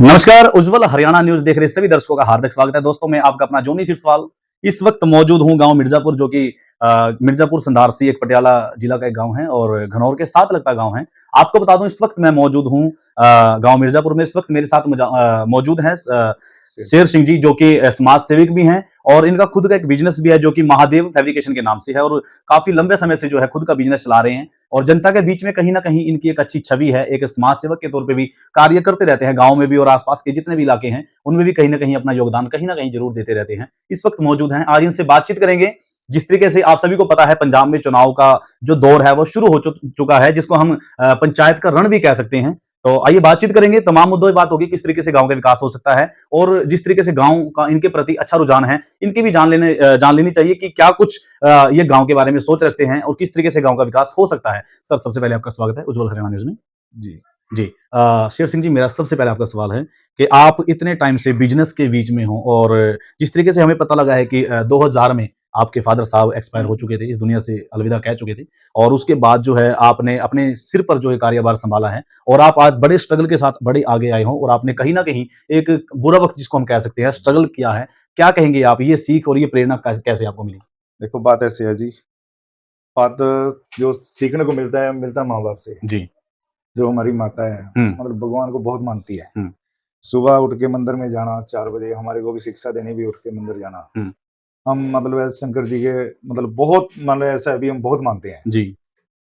नमस्कार, उज्जवल हरियाणा न्यूज देख रहे सभी दर्शकों का हार्दिक स्वागत है। दोस्तों, मैं आपका अपना जोनी सिरसवाल इस वक्त मौजूद हूं गांव मिर्जापुर, जो कि मिर्जापुर संधारसी एक पटियाला जिला का एक गांव है और घनौर के साथ लगता गांव है। आपको बता दूं, इस वक्त मैं मौजूद हूं गांव मिर्जापुर में। इस वक्त मेरे साथ मौजूद हैं शेर सिंह जी, जो कि समाज सेवक भी हैं और इनका खुद का एक बिजनेस भी है जो कि महादेव फैब्रिकेशन के नाम से है, और काफी लंबे समय से जो है खुद का बिजनेस चला रहे हैं और जनता के बीच में कहीं ना कहीं इनकी एक अच्छी छवि है। एक समाज सेवक के तौर पे भी कार्य करते रहते हैं, गांव में भी और आसपास के जितने भी इलाके हैं उनमें भी कहीं ना कहीं अपना योगदान कहीं ना कहीं जरूर देते रहते हैं। इस वक्त मौजूद हैं, आज इनसे बातचीत करेंगे। जिस तरीके से आप सभी को पता है, पंजाब में चुनाव का जो दौर है वो शुरू हो चुका है, जिसको हम पंचायत का रण भी कह सकते हैं। तो आइए बातचीत करेंगे, तमाम मुद्दों पर बात होगी, किस तरीके से गांव का विकास हो सकता है और जिस तरीके से गांव का इनके प्रति अच्छा रुझान है, इनकी भी जान लेनी चाहिए कि क्या कुछ ये गांव के बारे में सोच रखते हैं और किस तरीके से गांव का विकास हो सकता है। सर, सबसे पहले आपका स्वागत है उज्जवल हरियाणा न्यूज में। जी जी। शेर सिंह जी, मेरा सबसे पहले आपका सवाल है कि आप इतने टाइम से बिजनेस के बीच में हो और जिस तरीके से हमें पता लगा है कि 2000 में आपके फादर साहब एक्सपायर हो चुके थे, इस दुनिया से अलविदा कह चुके थे, और उसके बाद जो है आपने अपने सिर पर जो है कार्यभार संभाला है और आप आज बड़े स्ट्रगल के साथ बड़े आगे आए हो और आपने कहीं ना कहीं एक बुरा वक्त जिसको हम कह सकते हैं स्ट्रगल किया है। क्या कहेंगे आप, ये सीख और ये प्रेरणा कैसे आपको मिली? देखो, बात ऐसी है जी। बात जो सीखने को मिलता है माँ बाप से। जी। जो हमारी माता है, मतलब भगवान को बहुत मानती है। सुबह उठ के मंदिर में जाना 4 बजे, हमारे को भी शिक्षा देनी भी उठ के मंदिर जाना। हम मतलब शंकर जी के मतलब बहुत मतलब ऐसा है भी हम बहुत मानते हैं जी।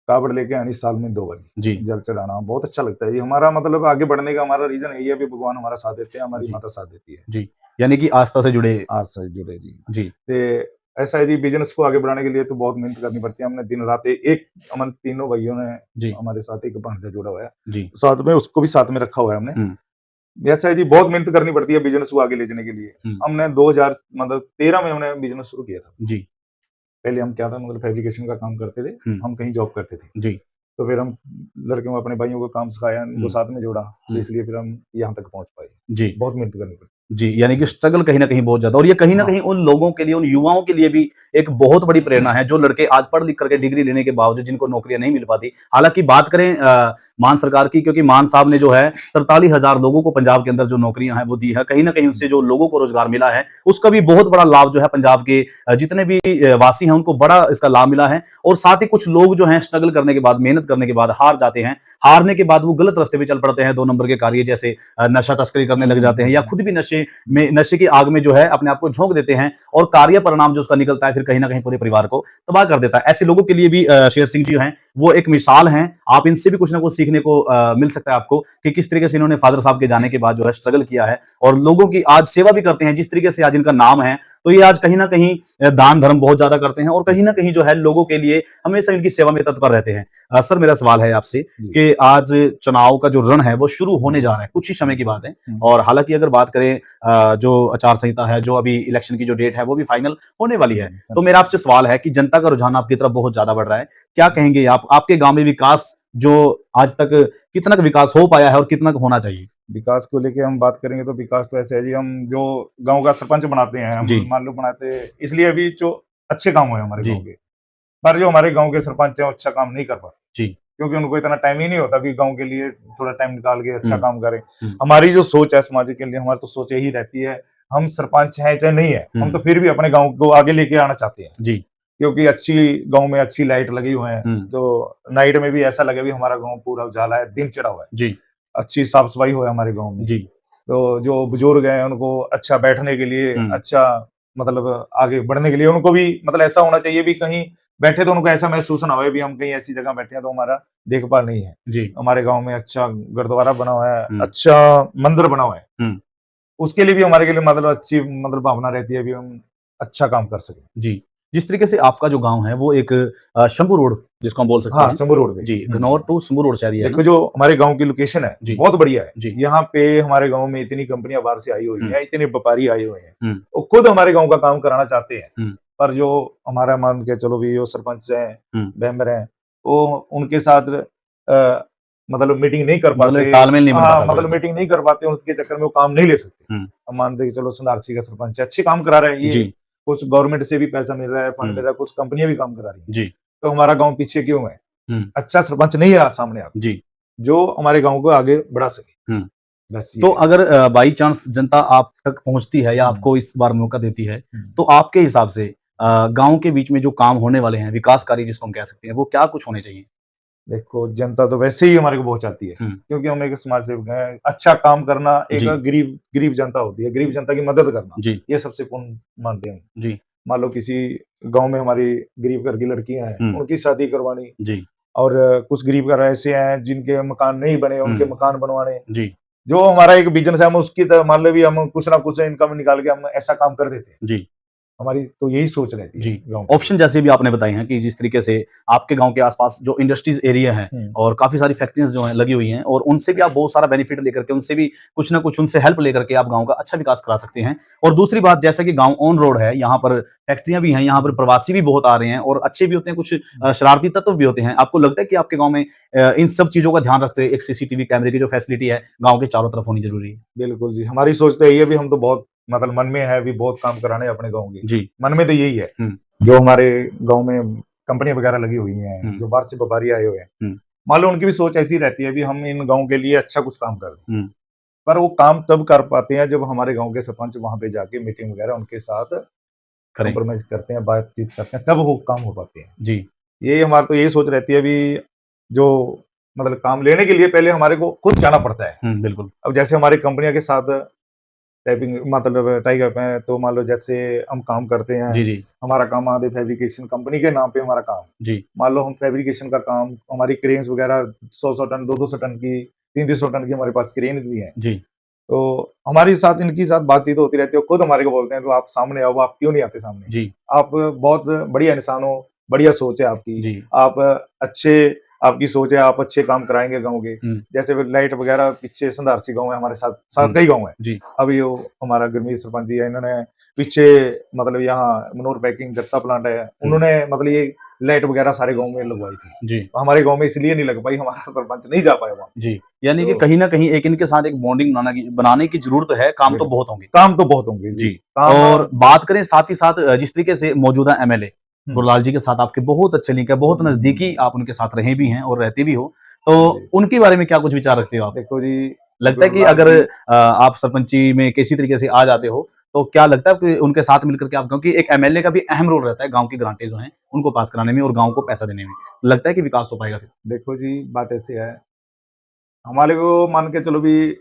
कावड़ लेके आनी साल में 2 बारी जी। जल चढ़ाना बहुत अच्छा लगता है जी। हमारा मतलब आगे बढ़ने का हमारा रीजन यही है भी भगवान हमारा साथ देते हैं, हमारी माता साथ देती है जी, यानी कि आस्था से जुड़े। आज से जुड़े जी। जी। ते ऐसा है जी, बिजनेस को आगे बढ़ाने के लिए तो बहुत मेहनत करनी पड़ती है। हमने दिन रात एक हम तीनों भाइयों ने हमारे साथ एक भांजा जोड़ा हुआ है जी, साथ में, उसको भी साथ में रखा हुआ है हमने। ऐसा है जी, बहुत मेहनत करनी पड़ती है बिजनेस को आगे ले जाने के लिए। हमने 2000 मतलब 13 में हमने बिजनेस शुरू किया था जी। पहले हम क्या था मतलब फैब्रिकेशन का काम करते थे, हम कहीं जॉब करते थे जी। तो फिर हम लड़के अपने भाइयों को काम सिखाया, उनको साथ में जोड़ा, तो इसलिए फिर हम यहाँ तक पहुंच पाए। जी। बहुत मेहनत करनी पड़ती जी, यानी कि स्ट्रगल कहीं न कहीं बहुत ज़्यादा, और ये कहीं न कहीं उन लोगों के लिए, उन युवाओं के लिए भी एक बहुत बड़ी प्रेरणा है, जो लड़के आज पढ़ लिख करके डिग्री लेने के बावजूद जिनको नौकरियाँ नहीं मिल पाती। हालाँकि बात करें मान सरकार की, क्योंकि मान साहब ने जो है 43,000 लोगों को पंजाब के अंदर जो नौकरियाँ हैं वो दी है। कहीं न कहीं उससे जो लोगों को रोज़गार मिला है, उसका भी बहुत बड़ा लाभ जो है पंजाब के जितने भी वासी हैं उनको बड़ा इसका लाभ मिला है। और साथ ही कुछ लोग जो हैं स्ट्रगल करने के बाद, मेहनत करने के बाद हार जाते हैं। हारने के बाद वो गलत रास्ते पे चल पड़ते हैं, 2 नंबर के कार्य जैसे नशा तस्करी करने लग जाते हैं या खुद भी नशे की आग में जो है अपने आप को झोंक देते हैं और कार्य परिणाम जो उसका निकलता है फिर कहीं ना कहीं पूरे परिवार को तबाह कर देता है। ऐसे लोगों के लिए भी शेर सिंह जी हैं वो एक मिसाल हैं। आप इनसे भी कुछ ना कुछ सीखने को मिल सकता है आपको कि किस तरीके से इन्होंने फादर साहब के जाने के बाद जो है स्ट्रगल किया है और लोगों की आज सेवा भी करते हैं। जिस तरीके से आज इनका नाम है, तो ये आज कहीं ना कहीं दान धर्म बहुत ज्यादा करते हैं और कहीं ना कहीं जो है लोगों के लिए हमेशा इनकी सेवा में तत्पर रहते हैं। सर, मेरा सवाल है आपसे कि आज चुनाव का जो रण है वो शुरू होने जा रहा है, कुछ ही समय की बात है, और हालांकि अगर बात करें जो आचार संहिता है, जो अभी इलेक्शन की जो डेट है वो भी फाइनल होने वाली है, तो मेरा आपसे सवाल है कि जनता का रुझान आपकी तरफ बहुत ज्यादा बढ़ रहा है। क्या कहेंगे आप, आपके गांव में विकास जो आज तक कितना विकास हो पाया है और कितना होना चाहिए? विकास को लेके हम बात करेंगे तो विकास तो ऐसे है जी, हम जो गांव का सरपंच बनाते हैं, हम मान लो बनाते हैं इसलिए अभी जो अच्छे काम हुए हमारे गांव के, पर जो हमारे गांव के सरपंच हैं अच्छा काम नहीं कर पाते क्योंकि उनको इतना टाइम ही नहीं होता भी गांव के लिए थोड़ा टाइम निकाल के अच्छा काम करें। हमारी जो सोच है समाज के लिए, हमारी तो सोच यही रहती है, हम सरपंच है चाहे नहीं है, हम तो फिर भी अपने गाँव को आगे लेके आना चाहते हैं क्योंकि अच्छी गांव में अच्छी लाइट लगी हुई है, तो नाइट में भी ऐसा लगे भी हमारा गांव पूरा उजाला है, दिन चढ़ा हुआ है, अच्छी साफ सफाई हो हमारे गांव में तो जो बुजुर्ग हैं उनको अच्छा बैठने के लिए, अच्छा मतलब आगे बढ़ने के लिए उनको भी मतलब ऐसा होना चाहिए भी कहीं बैठे तो उनको ऐसा महसूस ना हो भी हम कहीं ऐसी जगह बैठे हैं तो हमारा देखभाल नहीं है। हमारे गांव में अच्छा गुरुद्वारा बना हुआ है, अच्छा मंदिर बना हुआ है, उसके लिए भी हमारे के लिए मतलब अच्छी मतलब भावना रहती है भी हम अच्छा काम कर सके। जी, जिस तरीके से आपका जो गांव है वो एक शंभू रोड जिसको हम बोल सकते हैं, शंभू रोड पे जी, घनौर टू शंभू रोड शायद। देखो जो हमारे गांव की लोकेशन है बहुत बढ़िया है। यहाँ पे हमारे गांव में इतनी कंपनियां बाहर से आई हुई है, इतने व्यापारी आए हुए हैं, वो खुद हमारे गांव का काम कराना चाहते हैं, पर जो हमारा मान के चलो भी जो सरपंच है, मेंबर है, वो उनके साथ मतलब मीटिंग नहीं कर पाते, तालमेल नहीं बन पाता, मतलब मीटिंग नहीं कर पाते, उनके चक्कर में वो काम नहीं ले सकते। हम मानते कि चलो संधारसी का सरपंच है, अच्छे काम करा रहे हैं, ये कुछ गवर्नमेंट से भी पैसा मिल रहा है, फंड मिल रहा है, कुछ कंपनियां भी काम करा रही है, तो हमारा गांव पीछे क्यों है? अच्छा सरपंच नहीं है सामने आप जो हमारे गांव को आगे बढ़ा सके। बस ये तो है। अगर बाई चांस जनता आप तक पहुंचती है या आपको इस बार मौका देती है, तो आपके हिसाब से गांव के बीच में जो काम होने वाले हैं, विकास कार्य जिसको हम कह सकते हैं, वो क्या कुछ होने चाहिए? देखो, जनता तो वैसे ही हमारे को बहुत चाहती है, क्योंकि हम एक समाज सेवक हैं। अच्छा काम करना, एक जी। गरीब गरीब जनता होती है, गरीब जनता की मदद करना, जी। ये सबसे पूर्ण मानते हैं हम। जी। मान लो किसी गाँव में हमारी गरीब घर की लड़कियाँ हैं, उनकी शादी करवानी, जी। और कुछ गरीब घर ऐसे हैं जिनके मकान नहीं बने, उनके मकान बनवाने। जी। जो हमारा एक बिज़नेस है, हम उसकी तरह मान लो भी हम कुछ ना कुछ इनकम निकाल के हम ऐसा काम कर देते हैं। जी। हमारी तो यही सोच रहती है जी, गाँव के ऑप्शन जैसे भी आपने बताए हैं कि जिस तरीके से आपके गाँव के आस-पास जो इंडस्ट्रीज़ एरिया है लिए। और काफ़ी सारी फैक्ट्रीज़ जो हैं लगी हुई हैं और उनसे भी आप बहुत सारा बेनिफिट लेकर के उनसे भी कुछ ना कुछ उनसे हेल्प लेकर के आप गाँव का अच्छा विकास करा सकते हैं। और दूसरी बात जैसा कि गाँव ऑन रोड है, यहाँ पर फैक्ट्रियाँ भी हैं, यहाँ पर प्रवासी भी बहुत आ रहे हैं और अच्छे भी होते हैं, कुछ शरारती तत्व भी होते हैं। आपको लगता है कि आपके गाँव में इन सब चीज़ों का ध्यान रखते हुए एक सीसीटीवी कैमरे की जो फैसिलिटी है, गाँव के चारों तरफ होनी ज़रूरी है? बिल्कुल जी, हमारी सोच तो यही है, भी हम तो बहुत मतलब मन में है भी बहुत काम कराने अपने गाँव के। जी। मन में तो यही है। हुँ। जो हमारे गाँव में कंपनी वगैरह लगी हुई हैं, जो बाहर से व्यापारी आए हुए हैं, मान लो उनकी भी सोच ऐसी रहती है भी हम इन गाँव के लिए अच्छा कुछ काम कर दें। पर वो काम तब कर पाते हैं जब हमारे गाँव के सरपंच वहाँ पे जाके मीटिंग वगैरह उनके साथ कॉम्प्रोमाइज़ करते हैं, बातचीत करते हैं, तब वो काम हो पाते हैं। जी। ये हमारी तो यही सोच रहती है, भी जो मतलब काम लेने के लिए पहले हमारे को खुद जाना पड़ता है। बिल्कुल। अब जैसे हमारी कंपनियों के साथ टाइपिंग मतलब टाई अप है, तो मान लो जैसे हम काम करते हैं, जी, जी। हमारा काम आधे फैब्रिकेशन कंपनी के नाम पे हमारा काम। जी। मान लो हम फैब्रिकेशन का काम, हमारी क्रेन्स वगैरह 100-100 टन, 200-200 टन की, 300-300 टन की हमारे पास क्रेन भी हैं। जी। तो हमारे साथ इनकी साथ बातचीत होती रहती है, खुद हमारे को बोलते हैं, "तो आप सामने आओ, आप क्यों नहीं आते सामने? जी। आप बहुत बढ़िया इंसान हो, बढ़िया सोच है आपकी, जी। आप अच्छे आपकी सोच है, आप अच्छे काम कराएँगे गाँव के।" जैसे वो लाइट वगैरह पीछे संधारसी गाँव है हमारे साथ, साथ का ही गाँव है। जी। अभी वो हमारा गुरमीत सरपंच जी है, इन्होंने पीछे मतलब यहाँ मनोहर पैकिंग गत्ता प्लांट है, उन्होंने मतलब ये लाइट वगैरह सारे गाँव में लगवाई थी। जी। हमारे गाँव में इसलिए नहीं लग पाई, हमारा सरपंच नहीं जा पाया वहाँ। जी, यानी कि तो कहीं न कहीं एक इनके साथ एक बॉन्डिंग बनाने की ज़रूरत है, काम तो बहुत होंगे। काम तो बहुत होंगे जी। जी, काम और बात करें साथ ही साथ जिस तरीके से मौजूदा एमएलए हुँ। गुरलाल जी के साथ आपके बहुत अच्छे लिंक है, बहुत नज़दीकी आप उनके साथ रहे भी हैं और रहते भी हो, तो जी। उनके बारे में क्या कुछ विचार रखते हो आप? देखो जी, लगता है कि गुरलाल अगर जी आप सरपंची में किसी तरीके से आ जाते हो, तो क्या लगता है कि उनके साथ मिलकर के आप, क्योंकि एक एमएलए का भी अहम रोल रहता है गाँव की ग्रांटें जो हैं, उनको पास कराने में और गाँव को पैसा देने में। लगता है कि विकास हो पाएगा फिर? देखो जी, बात ऐसी है, हमारे को मान के चलो भी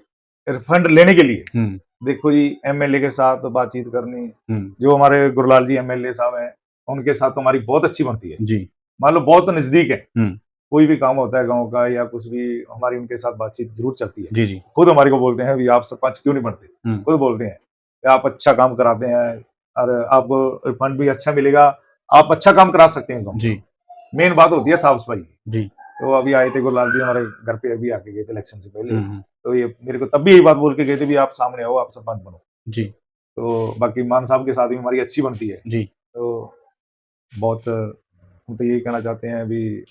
फंड लेने के लिए, हुँ। देखो जी एमएलए के साथ बातचीत करनी, हुँ। जो हमारे गुरलाल जी एमएलए साहब हैं, उनके साथ तो हमारी बहुत अच्छी बनती है। जी। मान लो बहुत नज़दीक है, हुँ। कोई भी काम होता है गाँव का या कुछ भी, हमारी उनके साथ बातचीत ज़रूर चलती है। जी, जी। खुद हमारे को बोलते हैं, "अभी आप सरपंच क्यों नहीं बनते?" हुँ। खुद बोलते हैं, कि "आप अच्छा काम कराते हैं और आपको फंड भी अच्छा मिलेगा, आप अच्छा काम करा सकते हैं गाँव जी। का।" मेन बात होती है साफ-सफाई की। जी। तो अभी आए थे गुरलाल जी हमारे घर पे, अभी आके गए थे इलेक्शन से पहले। हुँ, हुँ। तो ये मेरे को तब भी यही बात बोल के गए थे, "भी आप सामने आओ, आप सरपंच बनो।" जी। तो बाकी मान साहब के साथ भी हमारी अच्छी बनती है। जी। तो बहुत हम तो यही कहना चाहते हैं, अभी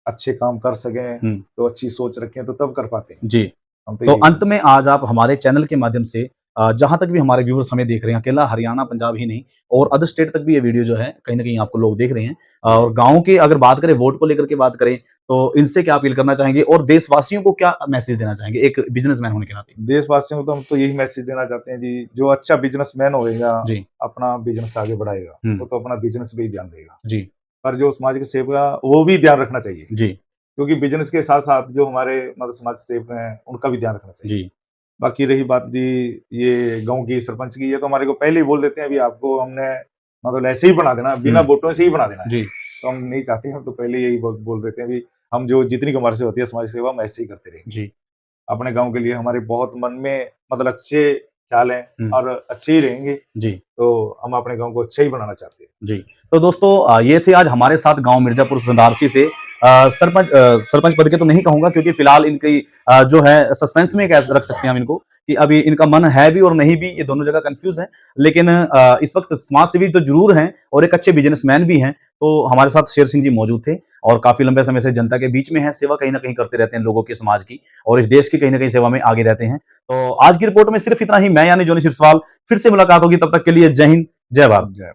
अच्छे काम कर सकें, हुँ। तो अच्छी सोच रखें तो तब कर पाते हैं। जी। हम तो तो यही अंत में आज आप हमारे चैनल के माध्यम से जहाँ तक भी हमारे व्यूअर्स हमें देख रहे हैं, अकेला हरियाणा, पंजाब ही नहीं और अदर स्टेट तक भी ये वीडियो जो है, कहीं न कहीं आपको लोग देख रहे हैं। और गाँव की अगर बात करें, वोट को लेकर के बात करें, तो इनसे क्या अपील करना चाहेंगे और देशवासियों को क्या मैसेज देना चाहेंगे, एक बिज़नेसमैन होने के नाते? देशवासियों को तो हम तो यही मैसेज देना चाहते हैं जी, जो अच्छा बिज़नेसमैन होएगा, जी। अपना बिज़नेस आगे बढ़ाएगा, हुँ। वो तो अपना बिज़नेस पे ही ध्यान देगा। जी। पर जो समाज के सेवक है, वो भी ध्यान रखना चाहिए, जी। क्योंकि बिज़नेस के साथ-साथ जो हमारे मतलब समाज सेवक हैं, उनका भी ध्यान रखना चाहिए। जी। बाकी रही बात जी, ये गाँव की सरपंच की, ये तो हमारे को पहले ही बोल देते हैं, अभी आपको हमने मतलब ऐसे ही बना देना, बिना वोटों से ही बना देना है। जी। तो हम नहीं चाहते, हम तो पहले यही बोल देते हैं, भी हम जो जितनी हमारे से होती है समाज सेवा, हम ऐसे ही करते रहेंगे। जी। अपने अपने गाँव के लिए हमारे बहुत मन में मतलब अच्छे ख्याल हैं हुँ। और अच्छे ही रहेंगे, जी। तो हम अपने गाँव को अच्छा ही बनाना चाहते हैं। जी। तो दोस्तों ये थे आज हमारे साथ गाँव मिर्ज़ापुर संधारसी से सरपंच पद के तो नहीं कहूँगा, क्योंकि फ़िलहाल इनकी जो है सस्पेंस में कह रख सकते हैं हम इनको, कि अभी इनका मन है भी और नहीं भी, ये दोनों जगह कन्फ्यूज़ हैं। लेकिन इस वक़्त समाज सेवी तो ज़रूर हैं और एक अच्छे बिज़नेसमैन भी हैं। तो हमारे साथ शेर सिंह जी मौजूद थे और काफ़ी लंबे समय से जनता के बीच में हैं, सेवा कहीं न कहीं करते रहते हैं लोगों की, समाज की और इस देश की कहीं न कहीं सेवा में आगे रहते हैं। तो आज की रिपोर्ट में सिर्फ़ इतना ही। मैं यानी जॉनी सिरसवाल, फिर से मुलाकात होगी, तब तक के लिए जय हिंद, जय भारत। जय